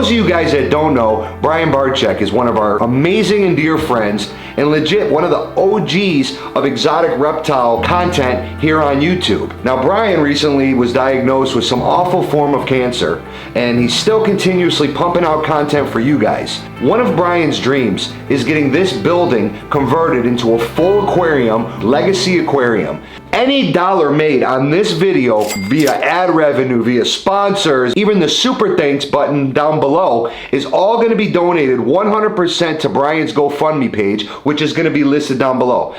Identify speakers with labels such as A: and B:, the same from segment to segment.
A: those of you guys that don't know, Brian Barczyk is one of our amazing and dear friends and legit one of the OGs of exotic reptile content here on YouTube. Now Brian recently was diagnosed with some awful form of cancer and he's still continuously pumping out content for you guys. One of Brian's dreams is getting this building converted into a full aquarium, legacy aquarium. Any dollar made on this video via ad revenue, via sponsors, even the super thanks button down below is all going to be donated 100% to Brian's GoFundMe page, which is going to be listed down below.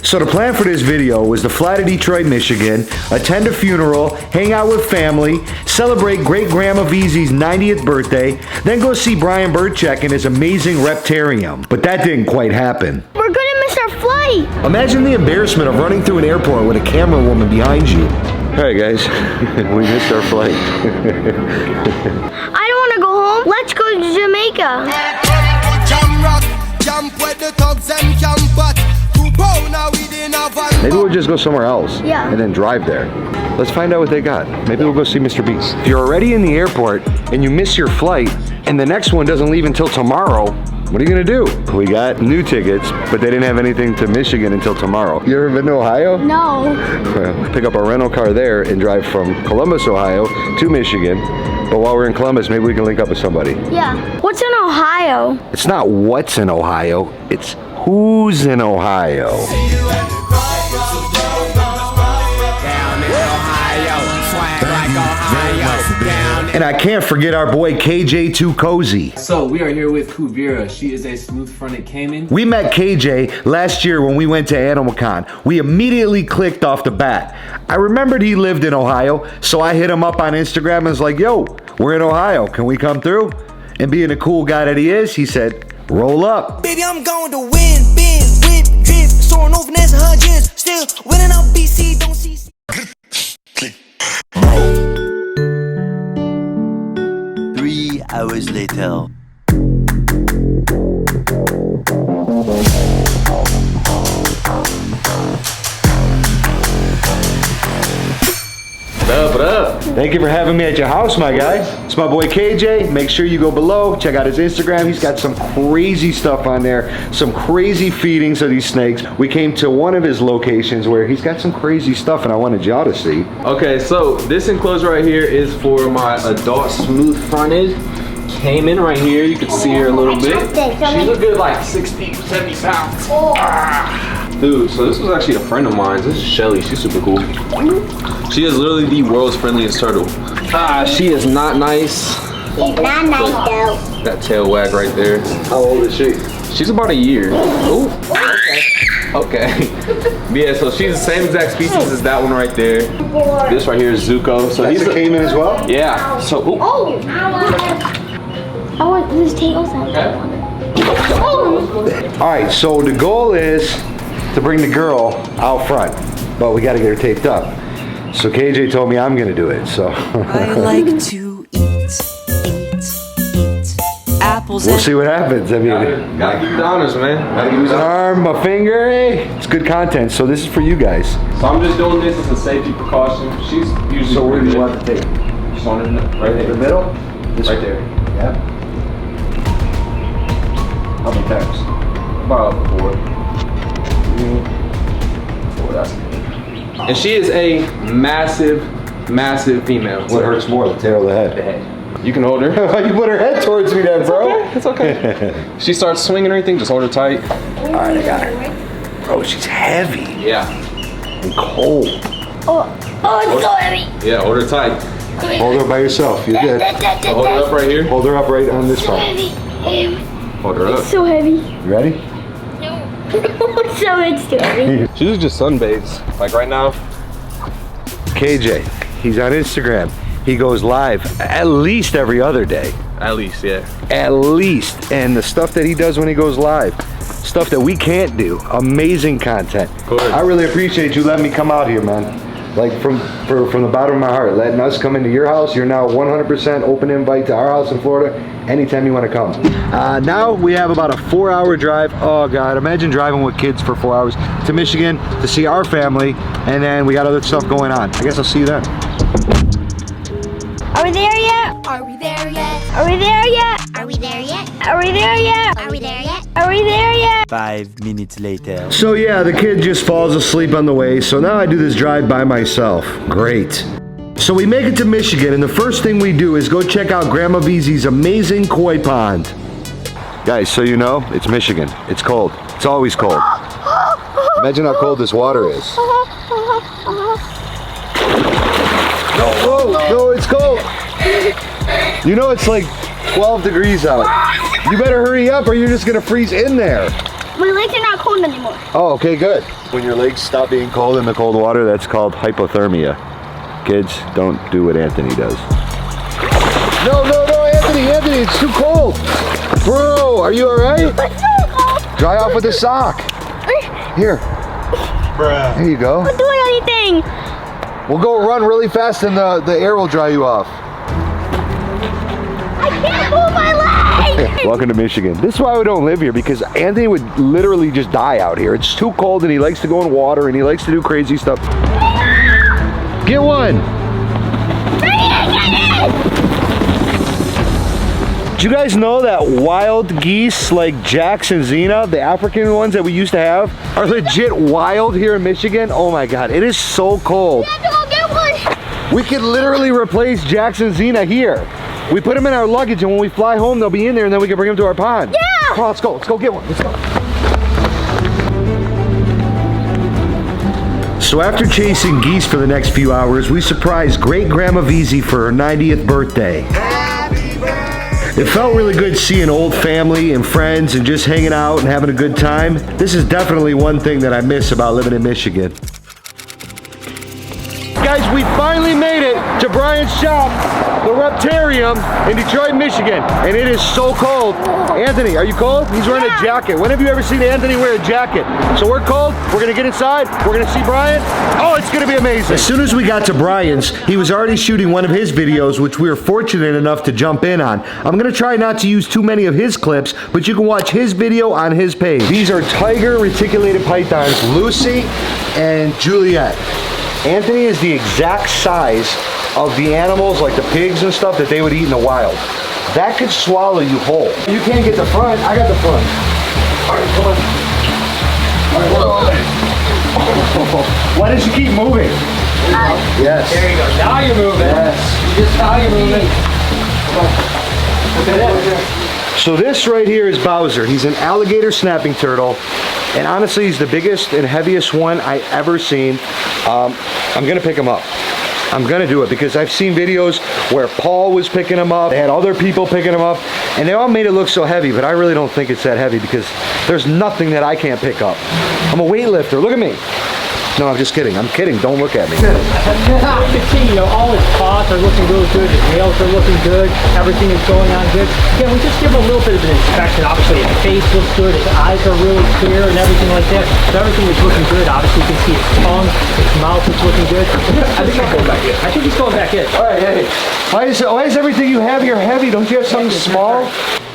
A: So the plan for this video was to fly to Detroit, Michigan, attend a funeral, hang out with family, celebrate great-grandma Veezy's 90th birthday, then go see Brian Barczyk in his amazing reptarium. But that didn't quite happen.
B: We're gonna miss our flight!
A: Imagine the embarrassment of running through an airport with a camera woman behind you. Alright guys, we missed our flight.
B: I don't wanna go home. Let's go to Jamaica.
A: Maybe we'll just go somewhere else and then drive there. Let's find out what they got. Maybe we'll go see Mr. Beast. If you're already in the airport and you miss your flight and the next one doesn't leave until tomorrow, what are you gonna do? We got new tickets, but they didn't have anything to Michigan until tomorrow. You ever been to Ohio?
B: No.
A: Well, pick up a rental car there and drive from Columbus, Ohio to Michigan. But while we're in Columbus, maybe we can link up with somebody.
B: Yeah. What's in Ohio?
A: It's not what's in Ohio, it's who's in Ohio. And I can't forget our boy KJ Too Cozy.
C: So we are here with Kuvira. She is a smooth-fronted caiman.
A: We met KJ last year when we went to Animal Con. We immediately clicked off the bat. I remembered he lived in Ohio, so I hit him up on Instagram and was like, yo, we're in Ohio, can we come through? And being a cool guy that he is, he said, roll up.
D: Baby, I'm going to win, big, whip, drift, soaring over Nessa Hudgens, still winning out BC, don't see.
E: 3 hours later.
A: What up? Thank you for having me at your house, my guy. It's my boy KJ. Make sure you go below, check out his Instagram. He's got some crazy stuff on there, some crazy feedings of these snakes. We came to one of his locations where he's got some crazy stuff and I wanted y'all to see.
C: Okay, so this enclosure right here is for my adult smooth-fronted caiman right here. You can see her a little bit. She's a good like 60, 70 pounds. Dude, so this was actually a friend of mine. This is Shelly. She's super cool. She is literally the world's friendliest turtle. She is not nice.
B: She's not nice though.
C: That tail wag right there. How old is she? She's about a year. Ooh, okay. Yeah, so she's the same exact species as that one right there. This right here is Zuko. So
A: He's a caiman as well?
C: Yeah. So ooh.
B: Oh! I want this tail sound. Oh!
A: Alright, so the goal is to bring the girl out front, but we got to get her taped up. So KJ told me I'm gonna do it, so.
D: I like to eat apples.
A: We'll see what happens. I mean,
C: Gotta give you the honors, man. Gotta give you
A: his
C: the honors.
A: arm, my finger, hey, it's good content. So this is for you guys.
C: So I'm just doing this as a safety precaution. She's usually.
A: So where do you want the tape?
C: Just on it right there.
A: In the middle? This
C: Right
A: one?
C: there.
A: Yeah. How many times?
C: About 4. Oh, that's good. And she is a massive female.
A: What hurts more, the tail or the head?
C: The head. You can hold her.
A: Why you put her head towards me then, bro?
C: It's okay. She starts swinging or anything, just hold her tight.
A: All right, I got her. Bro, she's heavy
C: Yeah.
A: and cold.
B: Oh, it's so heavy.
C: Yeah, hold her tight.
A: Hold her by yourself. You're good.
C: So hold her up right here.
A: Hold her up right on this part.
C: Hold her up.
B: It's so heavy.
A: You ready?
B: So it's too heavy.
C: She was just sunbathes. Like right now.
A: KJ, he's on Instagram. He goes live at least every other day.
C: At least, yeah.
A: At least. And the stuff that he does when he goes live, stuff that we can't do. Amazing content.
C: Good.
A: I really appreciate you letting me come out here, man. Like from the bottom of my heart, letting us come into your house. You're now 100% open invite to our house in Florida anytime you want to come. Now we have about a 4-hour drive. Oh God, imagine driving with kids for 4 hours to Michigan to see our family, and then we got other stuff going on. I guess I'll see you then.
B: Are we there yet?
F: Are we there yet?
B: Are we there yet?
F: Are we there yet?
B: Are we there yet?
F: Are we there yet?
B: Are we there yet?
E: 5 minutes later.
A: So yeah, the kid just falls asleep on the way, so now I do this drive by myself. Great. So we make it to Michigan, and the first thing we do is go check out Grandma Veezy's amazing koi pond. Guys, so you know, it's Michigan. It's cold. It's always cold. Imagine how cold this water is. No, it's cold. You know it's like 12 degrees out. You better hurry up or you're just gonna freeze in there.
B: My legs are not cold anymore.
A: Oh, okay, good. When your legs stop being cold in the cold water, that's called hypothermia. Kids, don't do what Anthony does. No, Anthony, it's too cold. Bro, are you all right?
B: It's so cold.
A: Dry off with a sock. Here.
C: Bruh.
A: There you go.
B: I'm not doing anything.
A: We'll go run really fast and the air will dry you off.
B: I can't move my legs.
A: Welcome to Michigan. This is why we don't live here, because Anthony would literally just die out here. It's too cold and he likes to go in water and he likes to do crazy stuff. Get one. Do you guys know that wild geese like Jacks and Xena, the African ones that we used to have, are legit wild here in Michigan? Oh my God, it is so cold.
B: I have to go get one.
A: We could literally replace Jacks and Xena here. We put them in our luggage and when we fly home, they'll be in there and then we can bring them to our pond.
B: Yeah.
A: Come on, let's go get one, let's go. So after chasing geese for the next few hours, we surprised Great Grandma Veezy for her 90th birthday. It felt really good seeing old family and friends and just hanging out and having a good time. This is definitely one thing that I miss about living in Michigan. Guys, we finally made it to Brian's shop, the Reptarium in Detroit, Michigan, and it is so cold. Anthony, are you cold? He's wearing a jacket. When have you ever seen Anthony wear a jacket? So we're cold, we're gonna get inside, we're gonna see Brian. Oh, it's gonna be amazing. As soon as we got to Brian's, he was already shooting one of his videos, which we were fortunate enough to jump in on. I'm gonna try not to use too many of his clips, but you can watch his video on his page. These are tiger reticulated pythons, Lucy and Juliet. Anthony is the exact size of the animals, like the pigs and stuff, that they would eat in the wild. That could swallow you whole. You can't get the front, I got the front. All right, come on. All right, hold on. Why did you keep moving? Yes.
C: There you go. Now you're moving.
A: Yes.
C: Now you're moving. Look at that.
A: So this right here is Bowser. He's an alligator snapping turtle. And honestly, he's the biggest and heaviest one I ever seen. I'm gonna pick him up. I'm gonna do it because I've seen videos where Paul was picking him up. They had other people picking him up and they all made it look so heavy, but I really don't think it's that heavy because there's nothing that I can't pick up. I'm a weightlifter, look at me. No, I'm just kidding. I'm kidding. Don't look at me.
G: You can see, you know, all his paws are looking really good. His nails are looking good. Everything is going on good. Again, we just give him a little bit of an inspection. Obviously, his face looks good. His eyes are really clear and everything like that. So everything is looking good. Obviously, you can see his tongue. His mouth is looking good. I think he's going back in. I think he's going back in.
A: All right, hey. Why is everything you have here heavy? Don't you have something small?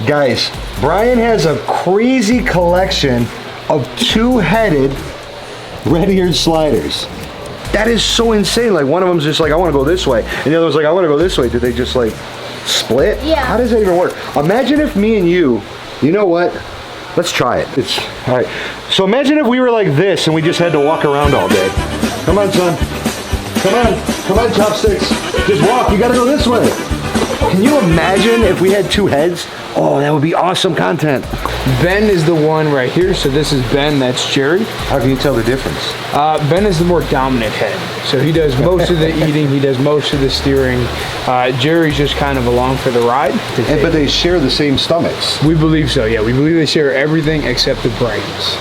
A: Guys, Brian has a crazy collection of two-headed red-eared sliders. That is so insane. Like one of them's just like, I want to go this way. And the other one's like, I want to go this way. Did they just like split?
B: Yeah.
A: How does that even work? Imagine if me and you know what? Let's try it. It's, all right. So imagine if we were like this and we just had to walk around all day. Come on, son. Come on, chopsticks. Just walk, you gotta go this way. Can you imagine if we had two heads? Oh, that would be awesome content.
H: Ben is the one right here, so this is Ben, that's Jerry.
A: How can you tell the difference?
H: Ben is the more dominant head, so he does most of the eating, he does most of the steering. Jerry's just kind of along for the ride.
A: But they share the same stomachs.
H: We believe so, yeah. We believe they share everything except the brains.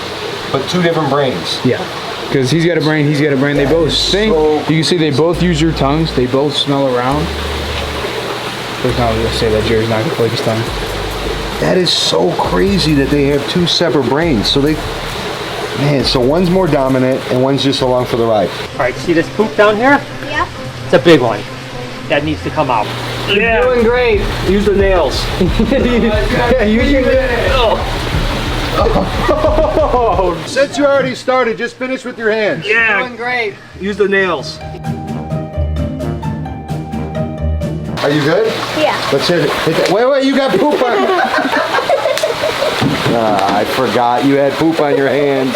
A: But two different brains.
H: Yeah, because he's got a brain, he's got a brain. They both think. You can see they both use their tongues. They both smell around. There's not going to say that Jerry's not going to flick his tongue.
A: That is so crazy that they have two separate brains. So they, man, so one's more dominant and one's just along for the ride.
G: All right, see this poop down here?
B: Yeah.
G: It's a big one. That needs to come out.
C: You're doing great.
G: Use the nails.
A: Yeah, use your nails. Since you already started, just finish with your hands.
G: Yeah.
C: Doing great.
G: Use the nails.
A: Are you good?
B: Yeah.
A: Let's hit it. Hit that. Wait, you got poop on. I forgot you had poop on your hands.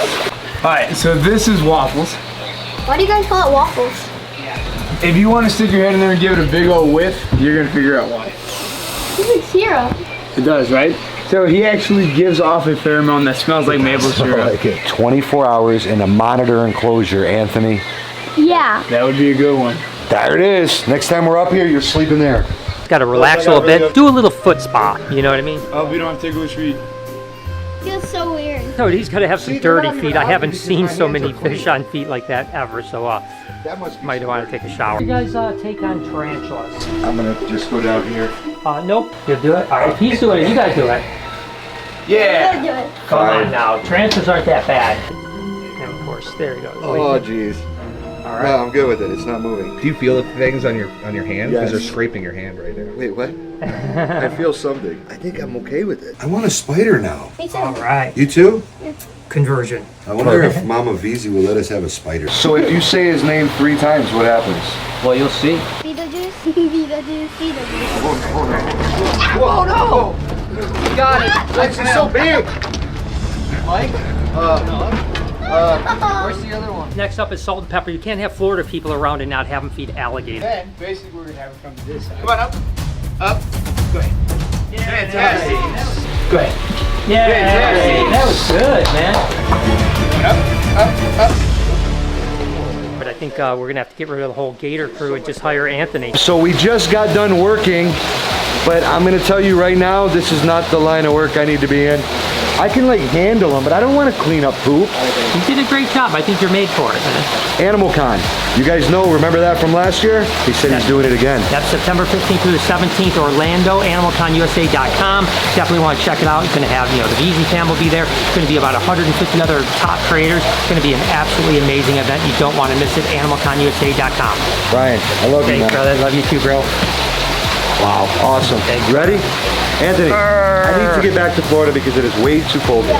H: All right, so this is Waffles.
B: Why do you guys call it waffles?
H: If you want to stick your head in there and give it a big old whiff, you're gonna figure out why.
B: It's like syrup.
H: It does, right? So he actually gives off a pheromone that smells like maple syrup.
A: Like it. 24 hours in a monitor enclosure, Anthony.
B: Yeah.
H: That would be a good one.
A: There it is. Next time we're up here, you're sleeping there.
G: Got to relax a little bit. Do a little foot spa. You know what I mean?
H: Oh, we don't have ticklish feet.
B: Feels so weird.
G: No, he's got to have some dirty feet. I haven't seen so many fish on feet like that ever. So
A: That must be
G: might want to take a shower. You guys take on tarantulas?
A: I'm gonna just go down here.
G: Nope. You'll do it. All right. If he's doing it, you guys do it.
B: Yeah. Do it.
G: Come on now. Tarantulas aren't that bad. And of course, there you go.
A: Oh, jeez.
G: All right.
A: No, I'm good with it. It's not moving.
I: Do you feel the things on your hand?
A: Yes.
I: Because they're scraping your hand right there.
A: Wait, what? I feel something. I think I'm okay with it. I want a spider now.
B: Me too.
G: All right.
A: You too?
G: Conversion.
A: I wonder if Mama Veezy will let us have a spider. So if you say his name 3 times, what happens?
C: Well, you'll see.
B: Beetlejuice, Beetlejuice, Beetlejuice.
A: Whoa, no!
C: You got it.
A: This is so big!
C: Mike? Where's the other one?
G: Next up is salt and pepper. You can't have Florida people around and not have them feed alligators.
H: Then, basically, we're gonna have it come to this side.
C: Come on, up. Up. Go ahead. Fantastic.
G: Go ahead. Yeah, that was good, man.
C: Up.
G: But I think we're gonna have to get rid of the whole gator crew and just hire Anthony.
A: So we just got done working, but I'm gonna tell you right now, this is not the line of work I need to be in. I can like handle them, but I don't want to clean up poop.
G: You did a great job. I think you're made for it, man.
A: Animal Con. You guys know, remember that from last year? He said he's doing it again.
G: That's September 15th through the 17th, Orlando, animalconusa.com. Definitely want to check it out. It's going to have, the TheVeezyFamily will be there. It's going to be about 150 other top creators. It's going to be an absolutely amazing event. You don't want to miss it. animalconusa.com.
A: Brian, I love you,
G: Thanks,
A: man.
G: brother. Love you too, bro.
A: Wow, awesome. You ready? Anthony, I need to get back to Florida because it is way too cold here.